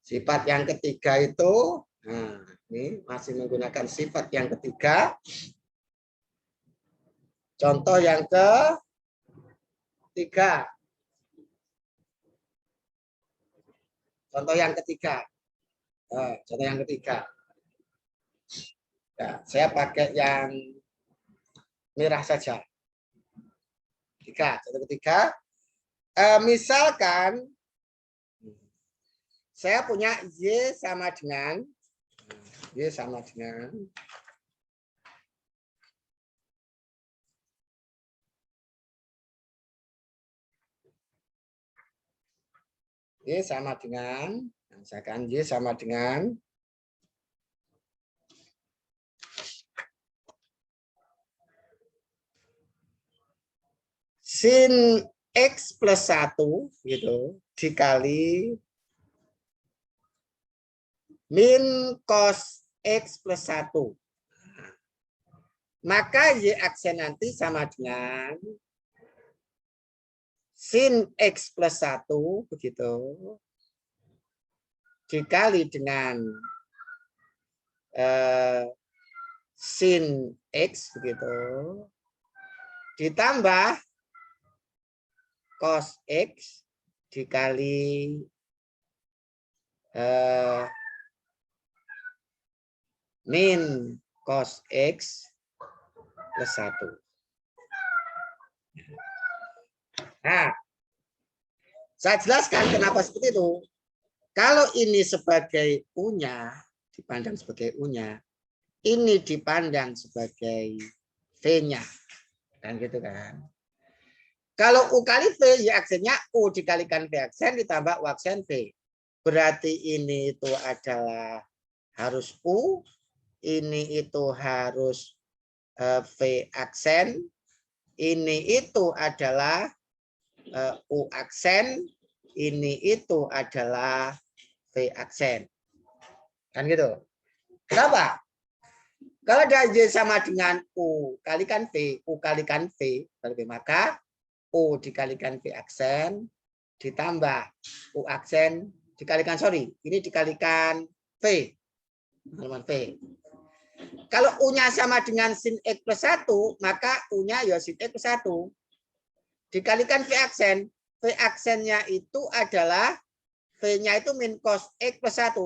Sifat yang ketiga itu, ini masih menggunakan sifat yang ketiga. Contoh yang ketiga. Contoh yang ketiga. Contoh yang ketiga. Ya, saya pakai yang merah saja. Contoh ketiga. Misalkan saya punya Y sama dengan Y sama dengan Y sama dengan, misalkan Y sama dengan sin X plus 1 gitu dikali min cos X plus 1. Maka Y aksen nanti sama dengan sin X plus 1 begitu dikali dengan sin X begitu ditambah cos X dikali min cos X plus 1. Nah, saya jelaskan kenapa seperti itu. Kalau ini sebagai U-nya, dipandang sebagai U-nya, ini dipandang sebagai V-nya. Kan gitu kan. Kalau U kali V, ya aksennya U dikalikan V aksen ditambah U aksen V. Berarti ini itu adalah harus U, ini itu harus V aksen, ini itu adalah U aksen, ini itu adalah V aksen. Kan gitu. Kenapa? Kalau ada Y sama dengan U kalikan V, U kalikan V, maka U dikalikan V aksen ditambah U aksen dikalikan, ini dikalikan V. V. Kalau U-nya sama dengan sin X plus 1, maka U-nya ya sin X plus 1. Dikalikan V aksen. V V aksennya itu adalah V-nya itu min cos X plus 1.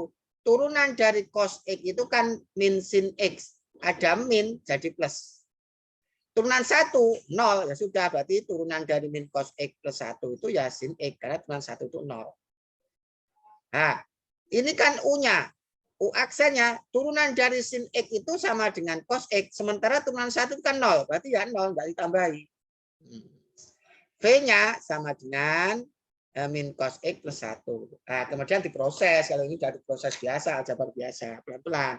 Turunan dari cos X itu kan min sin X. Ada min jadi plus. Turunan 1, 0. Ya sudah, berarti turunan dari min cos X plus 1 itu ya sin X. Karena turunan 1 itu 0. Nah, ini kan U-nya. U aksennya, turunan dari sin X itu sama dengan cos X. Sementara turunan 1 itu kan 0. Berarti ya 0, nggak ditambahi. V-nya sama dengan min cos X plus 1. Nah, kemudian diproses. Kalau ini dari proses biasa, aljabar biasa. Pelan-pelan.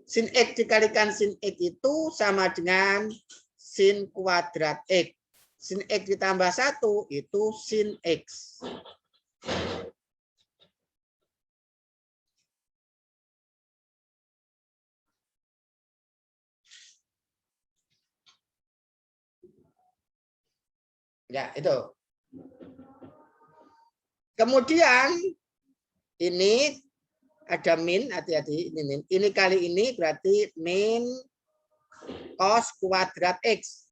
Sin X dikalikan sin X itu sama dengan sin kuadrat X. Sin X ditambah 1 itu sin X. Ya, itu. Kemudian ini ada min, hati-hati ini min. Ini kali ini berarti min cos kuadrat X.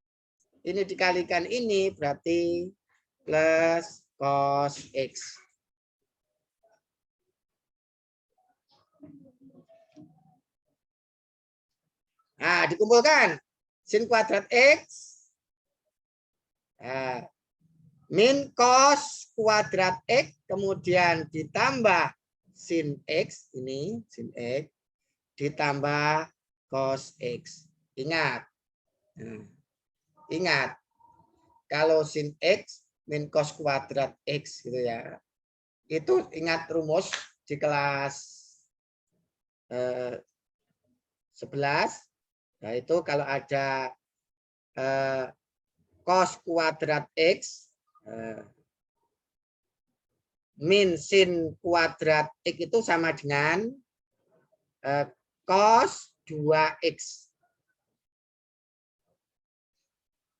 Ini dikalikan ini berarti plus cos X. Nah, dikumpulkan. Sin kuadrat X. Nah, min cos kuadrat X. Kemudian ditambah sin X. Ini sin X. Ditambah cos X. Ingat. Nah, ingat. Kalau sin X min cos kuadrat X gitu ya. Itu ingat rumus di kelas 11. Nah, itu kalau ada cos kuadrat X min sin kuadrat X itu sama dengan cos 2X.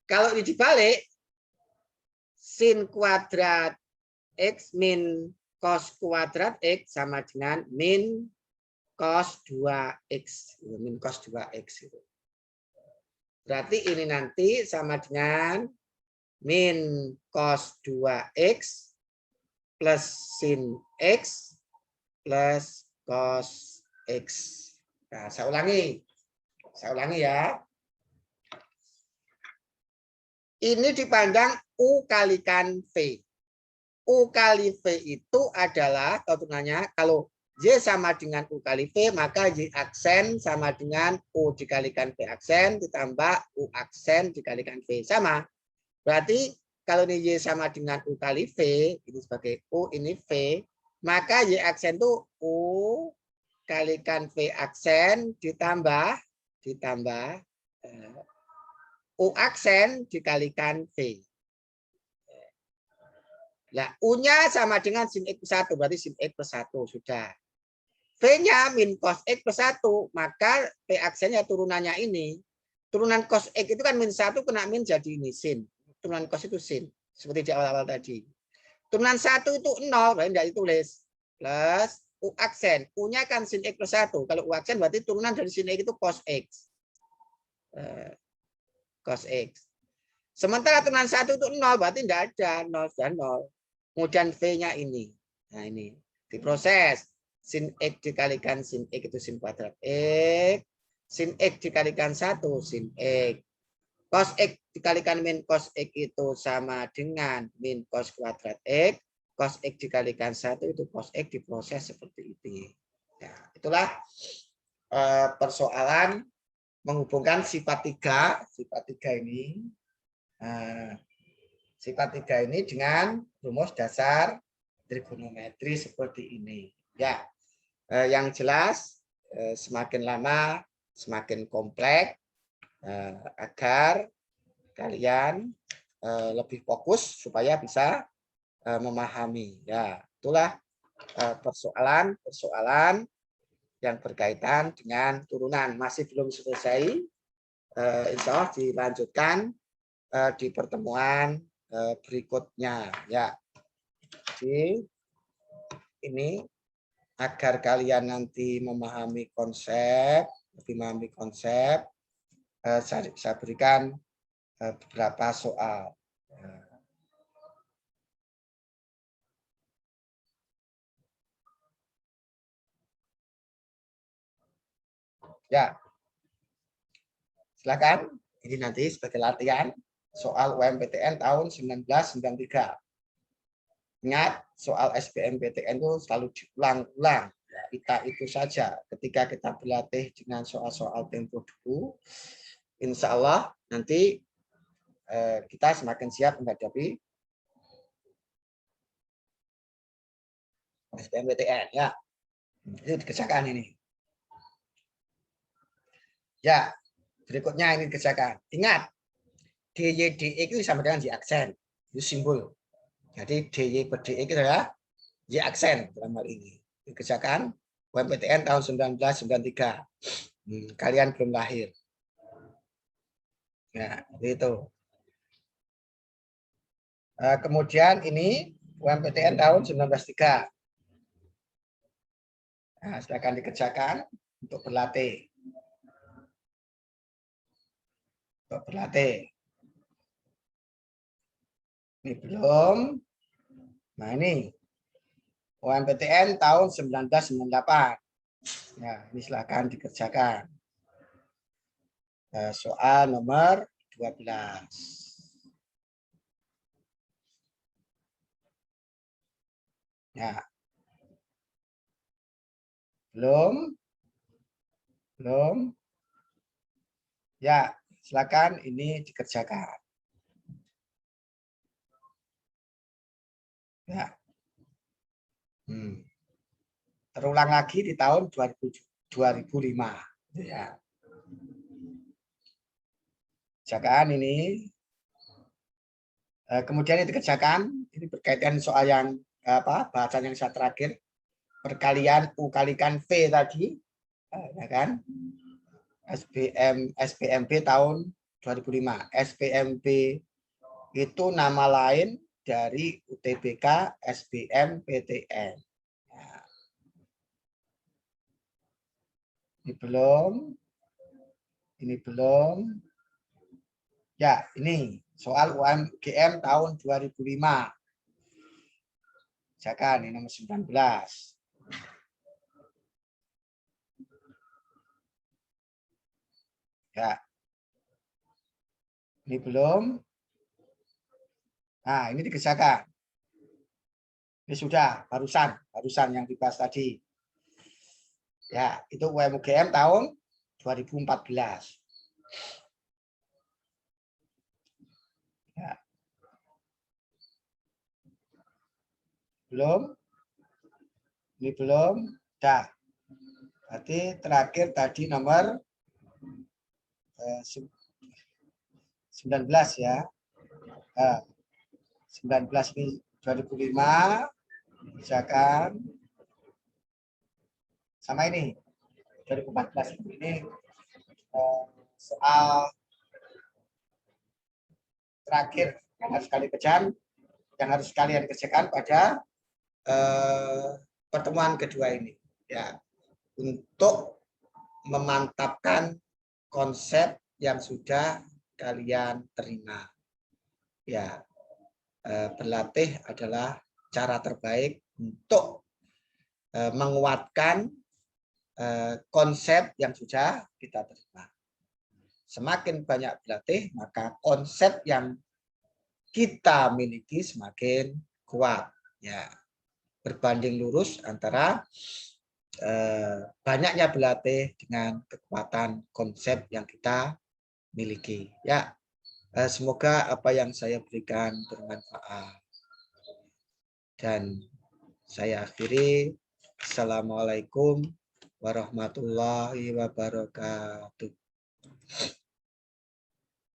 Kalau ini dibalik, sin kuadrat X min cos kuadrat X sama dengan min cos 2X. Min cos 2X. Berarti ini nanti sama dengan min cos 2X plus sin X plus cos X. Nah, saya ulangi. Saya ulangi ya. Ini dipandang U kalikan V. U kali V itu adalah turunannya kalau Y sama dengan U kali V, maka Y aksen sama dengan U dikalikan V aksen ditambah U aksen dikalikan V. Sama. Berarti kalau ini Y sama dengan U kali V, ini sebagai U, ini V, maka Y aksen itu U kalikan V aksen ditambah U aksen dikalikan V. Nah, U-nya sama dengan sin X plus 1, berarti sin X plus 1 sudah. V-nya min cos X plus 1, maka V aksennya turunannya ini. Turunan cos X itu kan min 1 kena min jadi ini sin. Turunan cos itu sin, seperti di awal-awal tadi. Turunan 1 itu 0, berarti tidak ditulis. Plus U aksen. U-nya kan sin X plus 1. Kalau U aksen berarti turunan dari sin X itu cos X. Cos X. Sementara turunan 1 itu 0, berarti tidak ada. 0 dan 0. Kemudian V-nya ini. Nah ini. Diproses. Sin X dikalikan sin X itu sin kuadrat X. Sin X dikalikan 1, sin X. Cos X dikalikan min cos X itu sama dengan min cos kuadrat X. Cos X dikalikan 1 itu cos X diproses seperti itu. Nah, itulah persoalan menghubungkan sifat 3 ini. Sifat 3 ini dengan rumus dasar trigonometri seperti ini. Ya, yang jelas semakin lama semakin kompleks agar kalian lebih fokus supaya bisa memahami. Ya, itulah persoalan yang berkaitan dengan turunan. Masih belum selesai. Insya Allah dilanjutkan di pertemuan berikutnya. Ya, jadi ini agar kalian nanti memahami konsep, lebih memahami konsep, saya berikan beberapa soal. Ya, silakan. Ini nanti sebagai latihan soal UMPTN tahun 1993. Ingat, soal SBMPTN itu selalu diulang-ulang. Kita itu saja. Ketika kita berlatih dengan soal-soal tempo dulu, insya Allah nanti kita semakin siap menghadapi SBMPTN. Ya, itu dikerjakan ini. Ya, berikutnya ini dikerjakan. Ingat, DY, DE itu sama dengan Y aksen. Itu simbol. Jadi DY per DE itu adalah Y aksen dalam hal ini. Dikerjakan UMPTN tahun 1993. Kalian belum lahir. Nah, itu. Kemudian ini UMPTN tahun 1903. Nah, silakan dikerjakan untuk berlatih. Untuk berlatih. Ini belum. Nah, ini UMPTN tahun 1998. Ya, ini silakan dikerjakan. Soal nomor 12. Ya. Belum? Belum? Ya, silakan ini dikerjakan. Ya. Terulang lagi di tahun 2005. Ya. Kerjakan ini. Kemudian ini dikerjakan. Ini berkaitan soal yang bahasan yang saya terakhir. Perkalian U kalikan V tadi. Ya kan? SBMP tahun 2005. SBMP itu nama lain dari UTBK SBMPTN. Ya. Ini belum. Ini belum. Ya, ini soal UMGM tahun 2005. Misalkan ini nomor 19. Ya. Ini belum. Nah, ini dikerjakan. Ini sudah barusan yang dibahas tadi. Ya, itu UMGM tahun 2014. Ya. Belum? Ini belum? Dah. Berarti terakhir tadi nomor 19 ya. 19 ini 2005. Misalkan sama ini 2014 ini soal terakhir yang harus kalian kerjakan, yang harus kalian kerjakan pada pertemuan kedua ini ya, untuk memantapkan konsep yang sudah kalian terima ya. Berlatih adalah cara terbaik untuk menguatkan konsep yang sudah kita terima. Semakin banyak berlatih, maka konsep yang kita miliki semakin kuat. Ya, berbanding lurus antara banyaknya berlatih dengan kekuatan konsep yang kita miliki. Ya, semoga apa yang saya berikan bermanfaat. Dan saya akhiri. Assalamualaikum warahmatullahi wabarakatuh.